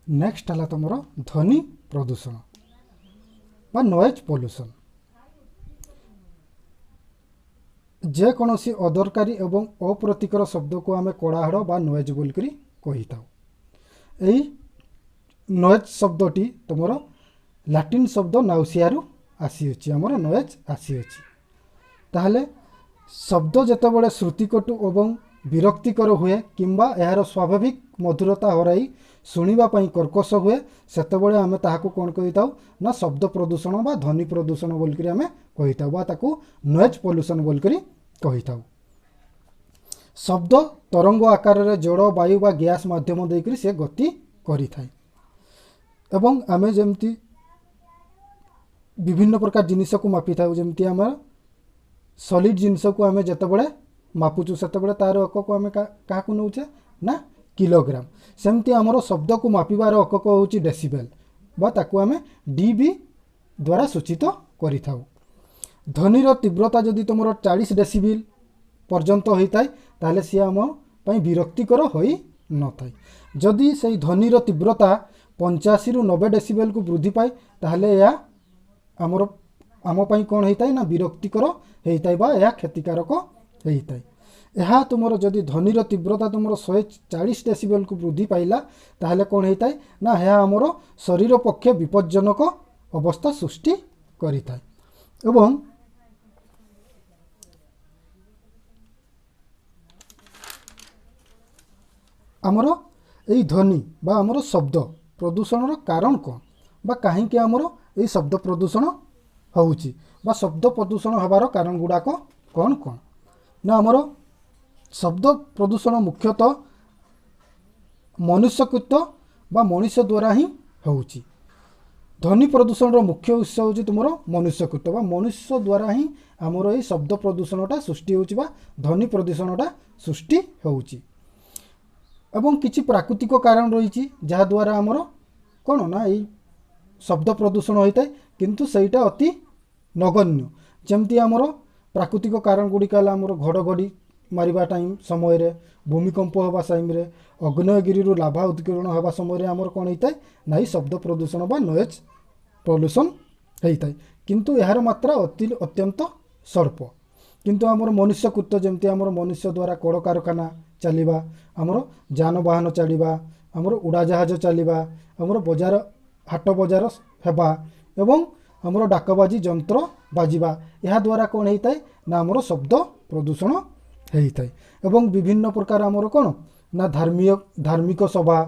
Next है तुम ध्वनि प्रदूषण बा नॉइज पॉल्यूशन। जेकोसी अदरकारी एवं अप्रतिकर शब्द को आम कोलाहल बा नॉइज बोलिक कही था। यही नॉइज शब्दटी तुम लैटिन शब्द नाउसियारू आसीअछि आमर नॉइज आसीअछि। ताहले शब्द जेतेबेले श्रुतिकटु एवं विरक्तिकर हुए किंबा यार स्वाभाविक मधुरता हराई शुणा कर्कश हुए सेतेबेले आमे ताहाकु कोन कहिताउ ना शब्द प्रदूषण बा ध्वनि प्रदूषण बोलिक आमे कहिताउ बा ताकु नॉइज पॉल्यूशन बोलिक कहिताउ। शब्द तरंग आकार रे जड़ वायु बा गैस माध्यम देकरी से गति करि थाए एवं आमे जेमती विभिन्न प्रकार जिनिस को मापी था जमती आम सॉलिड जिनस को आम जितेबाला मापुचु से तार अक को आम क्या नौचे ना किलोग्राम। सेमती आमर शब्द को मापिबार अकक हूँ डेसिबेल बा ताकू आम डीबी द्वारा सूचित करि थाउ। ध्वनिर तीव्रता जदि तुम 40 डेसिबल पर्यंत होता है ताहले सी आम पई विरक्तिकर होई न थाए। जदि से ध्वनिर तीव्रता 85 रु 90 डेसिबल को वृद्धि पाए ताहले या आमर आम पाई कौन होता है ना विरक्तिकर होता है बा या क्षतिकारक होता है। यह तुम जदि ध्वनिर तीव्रता तुम 140 डेसिबल को वृद्धि पाइला ताहले कौन होता है ना यह आमर शरीर पक्षे विपज्जनक अवस्था सृष्टि करिथाए। एवं आमर यही ध्वनि बा आमर शब्द प्रदूषण कारण कौन बा कहीं आमर यही शब्द प्रदूषण होउची बा शब्द प्रदूषण हबार कारण गुड़ाक कौन कौन ना आमर शब्द प्रदूषण मुख्यतः मनुष्यकृत बा मनुष्य द्वारा ही होउची। ध्वनि प्रदूषण मुख्य उत्स हूँ तुम मनुष्यकृत बा मनुष्य द्वारा ही आमर यही शब्द प्रदूषणटा सृष्टि होउची बा ध्वनि प्रदूषणटा सृष्टि होउची। एवं किछि प्राकृतिक कारण रही जहाँ द्वारा आमर कौन ना यही शब्द प्रदूषण होता है किंतु सहीटा अति नगण्य। जमती आमर प्राकृतिक कारण गुड़िक आमर घड़घड़ी मारिबा टाइम समय रे भूमिकंप हवा टाइम रे अग्नेयगिरी लाभा उत्कीर्ण हवा समय आमर कौन होता है ना ही शब्द प्रदूषण बा नॉइज पॉल्यूशन होता है किंतु यार मात्रा अत्यंत स्वल्प। किंतु आमर मनुष्यकृत जमती आमर मनुष्य द्वारा कल कारखाना चलवा आमर जानवाहन चलवा आमर उड़ाजाहाज चलवा आमर बजार हाट बजार हेबा एवं आमर डाकबाजी यंत्र बाजिबा यह द्वारा कौन होता है ना आमर शब्द प्रदूषण होता है। एवं विभिन्न प्रकार आमर कौन ना धार्मिक सभा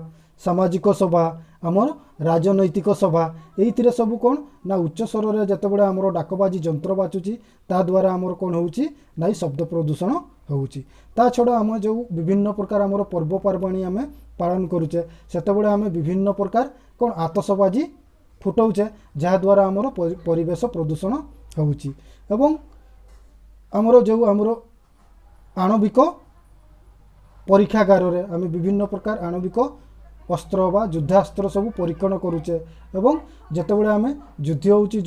सामाजिक सभा आमर राजनैतिक सभा ये सब कौन ना उच्च स्वर में जितेबाला आमर डाकबाजी यंत्र बाचुची ता द्वारा आमर कौन होउची ना शब्द प्रदूषण होउची। ता छड़ा आम जो विभिन्न प्रकार आमर पर्वपर्वाणी आम पालन करुचे सेतेबेले आम विभिन्न प्रकार कौन आतसबाजी फुटाऊचे जहाँ द्वारा आमर परिवेश प्रदूषण होउची। एवं आमर जो आमर आणविक परीक्षागार रे आम विभिन्न प्रकार आणविक अस्त्र बा युद्धास्त्र सब परीक्षण करुचे एवं जितेबाला आम युद्ध होउची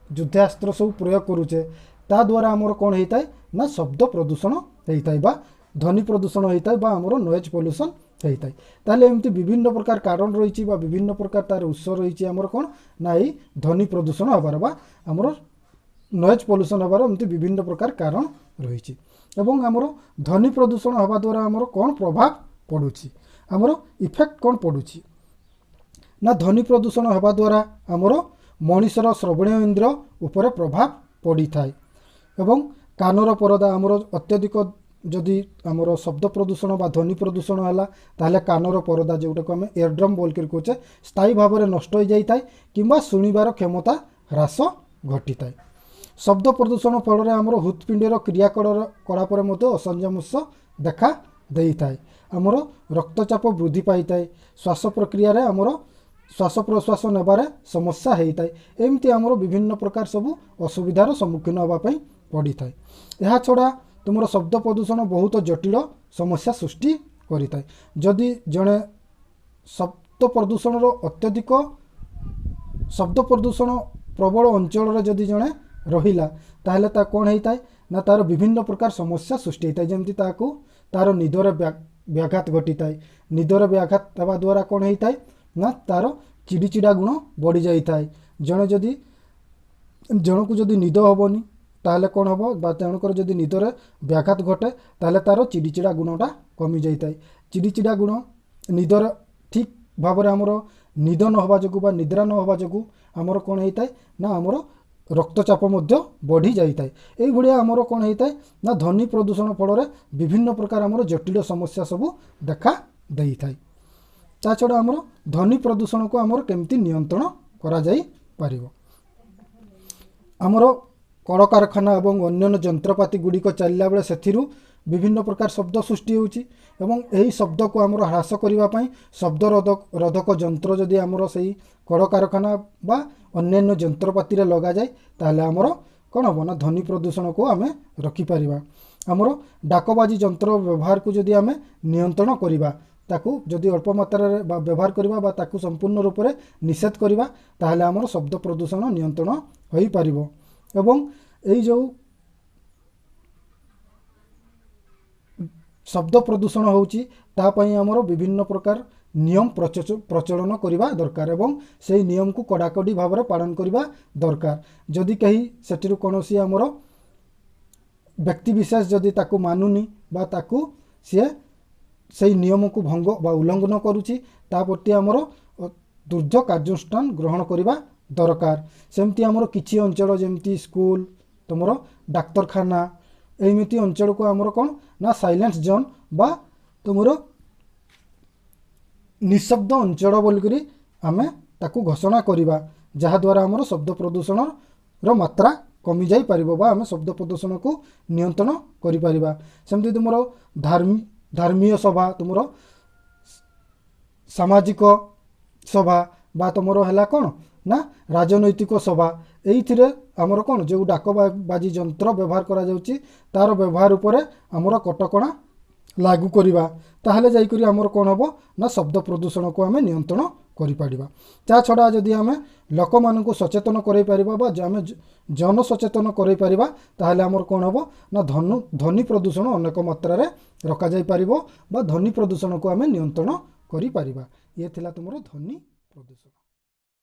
युद्धास्त्र सब प्रयोग करुचे ता द्वारा आमर कौन होता है ना शब्द प्रदूषण होता है बा ध्वनि प्रदूषण होता है बा आमर नॉइज पॉल्यूशन होता है। ताहले एमती विभिन्न प्रकार कारण रही विभिन्न प्रकार तार उत्स रही आमर कौन ना यही ध्वनि प्रदूषण हबार बा आमर नॉइज पॉल्यूशन हबार एमती विभिन्न प्रकार कारण रही। एवं आमर ध्वनि प्रदूषण हवा द्वारा आमर कौन प्रभाव पड़ुची आमर इफेक्ट कौन पड़ुची ना ध्वनि प्रदूषण हवा द्वारा आमर मनुष्यर श्रवणीय इंद्र उपरे प्रभाव पड़ी थाए। एवं कानर परदा आमर अत्यधिक जदि आमर शब्द प्रदूषण बा ध्वनि प्रदूषण है ताहले कानर परदा जोटा को आम एयरड्रम बोल कर कहे स्थायी भाव में नष्ट हो जाए कि शुणिबार क्षमता ह्रास घटी थाए। शब्द प्रदूषण फल आमर हृत्पिंडर क्रियाकलापर असंजमस देखा दे थाए आमर रक्तचाप वृद्धि पाई थाए श्वास प्रक्रिया रे आमर श्वास प्रश्वास नेबार समस्या होता है एमती आमर विभिन्न प्रकार सब असुविधार सम्मुखीन होगापी पड़ी थाए। यह छड़ा तुम शब्द प्रदूषण बहुत जटिल समस्या सृष्टि करिथाए। जदि जड़े शब्द प्रदूषण अत्यधिक शब्द प्रदूषण प्रबल अंचल जदि जड़े रहिला ताहले कौन होता है ना तार विभिन्न प्रकार समस्या सृष्टि होता है जमती तार निदर ବ୍ୟାଘାତ ଘଟିଥାଏ। ନିଦରେ ବ୍ୟାଘାତ ହେବା ଦ୍ୱାରା କ'ଣ ହେଇଥାଏ ନା ତାର ଚିଡ଼ିଚିଡ଼ା ଗୁଣ ବଢ଼ି ଯାଇଥାଏ। ଜଣକୁ ଯଦି ନିଦ ହେବନି ତାହେଲେ କ'ଣ ହେବ ବା ଜଣଙ୍କର ଯଦି ନିଦରେ ବ୍ୟାଘାତ ଘଟେ ତାହେଲେ ତାର ଚିଡ଼ିଚିଡ଼ା ଗୁଣଟା କମିଯାଇଥାଏ। ଚିଡ଼ିଚିଡ଼ା ଗୁଣ ନିଦରେ ଠିକ୍ ଭାବରେ ଆମର ନିଦ ନ ହେବା ଯୋଗୁଁ ବା ନିଦ୍ରା ନ ହେବା ଯୋଗୁଁ ଆମର କ'ଣ ହେଇଥାଏ ନା ଆମର ରକ୍ତଚାପ ମଧ୍ୟ ବଢ଼ି ଯାଇଥାଏ। ଏଇଭଳିଆ ଆମର କ'ଣ ହେଇଥାଏ ନା ଧ୍ୱନି ପ୍ରଦୂଷଣ ଫଳରେ ବିଭିନ୍ନ ପ୍ରକାର ଆମର ଜଟିଳ ସମସ୍ୟା ସବୁ ଦେଖା ଦେଇଥାଏ। ତା ଛଡ଼ା ଆମର ଧ୍ୱନି ପ୍ରଦୂଷଣକୁ ଆମର କେମିତି ନିୟନ୍ତ୍ରଣ କରାଯାଇପାରିବ। ଆମର କଳକାରଖାନା ଏବଂ ଅନ୍ୟାନ୍ୟ ଯନ୍ତ୍ରପାତି ଗୁଡ଼ିକ ଚାଲିଲା ବେଳେ ସେଥିରୁ ବିଭିନ୍ନ ପ୍ରକାର ଶବ୍ଦ ସୃଷ୍ଟି ହେଉଛି ଏବଂ ଏହି ଶବ୍ଦକୁ ଆମର ହ୍ରାସ କରିବା ପାଇଁ ଶବ୍ଦ ରୋଧକ ଯନ୍ତ୍ର ଯଦି ଆମର ସେଇ କଳକାରଖାନା ବା ଅନ୍ୟାନ୍ୟ ଯନ୍ତ୍ରପାତିରେ ଲଗାଯାଏ ତାହେଲେ ଆମର କ'ଣ ହେବ ନା ଧ୍ୱନି ପ୍ରଦୂଷଣକୁ ଆମେ ରଖିପାରିବା। ଆମର ଡାକବାଜି ଯନ୍ତ୍ର ବ୍ୟବହାରକୁ ଯଦି ଆମେ ନିୟନ୍ତ୍ରଣ କରିବା, ତାକୁ ଯଦି ଅଳ୍ପ ମାତ୍ରାରେ ବ୍ୟବହାର କରିବା ବା ତାକୁ ସମ୍ପୂର୍ଣ୍ଣ ରୂପରେ ନିଷେଧ କରିବା ତାହେଲେ ଆମର ଶବ୍ଦ ପ୍ରଦୂଷଣ ନିୟନ୍ତ୍ରଣ ହୋଇପାରିବ। ଏବଂ ଏଇ ଯେଉଁ ଶବ୍ଦ ପ୍ରଦୂଷଣ ହେଉଛି ତା ପାଇଁ ଆମର ବିଭିନ୍ନ ପ୍ରକାର ନିୟମ ପ୍ରଚଳନ କରିବା ଦରକାର ଏବଂ ସେହି ନିୟମକୁ କଡ଼ାକଡ଼ି ଭାବରେ ପାଳନ କରିବା ଦରକାର। ଯଦି କେହି ସେଥିରୁ କୌଣସି ଆମର ବ୍ୟକ୍ତିବିଶେଷ ଯଦି ତାକୁ ମାନୁନି ବା ତାକୁ ସିଏ ସେହି ନିୟମକୁ ଭଙ୍ଗ ବା ଉଲ୍ଲଂଘନ କରୁଛି ତା ପ୍ରତି ଆମର ଦୃଢ଼ କାର୍ଯ୍ୟାନୁଷ୍ଠାନ ଗ୍ରହଣ କରିବା ଦରକାର। ସେମିତି ଆମର କିଛି ଅଞ୍ଚଳ ଯେମିତି ସ୍କୁଲ, ତୁମର ଡାକ୍ତରଖାନା, ଏମିତି ଅଞ୍ଚଳକୁ ଆମର କ'ଣ ନା ସାଇଲେନ୍ସ ଜୋନ୍ ବା ତୁମର ନିଶବ୍ଦ ଅଞ୍ଚଳ ବୋଲିକରି ଆମେ ତାକୁ ଘୋଷଣା କରିବା, ଯାହାଦ୍ୱାରା ଆମର ଶବ୍ଦ ପ୍ରଦୂଷଣର ମାତ୍ରା କମିଯାଇପାରିବ ବା ଆମେ ଶବ୍ଦ ପ୍ରଦୂଷଣକୁ ନିୟନ୍ତ୍ରଣ କରିପାରିବା। ସେମିତି ତୁମର ଧର୍ମୀୟ ସଭା, ତୁମର ସାମାଜିକ ସଭା ବା ତୁମର ହେଲା କ'ଣ ନା ରାଜନୈତିକ ସଭା, ଏଇଥିରେ ଆମର କ'ଣ ଯେଉଁ ଡାକବାଜି ଯନ୍ତ୍ର ବ୍ୟବହାର କରାଯାଉଛି ତାର ବ୍ୟବହାର ଉପରେ ଆମର କଟକଣା ଲାଗୁ କରିବା, ତାହେଲେ ଯାଇକରି ଆମର କ'ଣ ହେବ ନା ଶବ୍ଦ ପ୍ରଦୂଷଣକୁ ଆମେ ନିୟନ୍ତ୍ରଣ କରିପାରିବା। ତା ଛଡ଼ା ଯଦି ଆମେ ଲୋକମାନଙ୍କୁ ସଚେତନ କରାଇପାରିବା ବା ଆମେ ଜନସଚେତନ କରାଇପାରିବା ତାହେଲେ ଆମର କ'ଣ ହେବ ନା ଧ୍ୱନି ପ୍ରଦୂଷଣ ଅନେକ ମାତ୍ରାରେ ରୋକାଯାଇପାରିବ ବା ଧ୍ୱନି ପ୍ରଦୂଷଣକୁ ଆମେ ନିୟନ୍ତ୍ରଣ କରିପାରିବା। ଇଏ ଥିଲା ତୁମର ଧ୍ୱନି ପ୍ରଦୂଷଣ।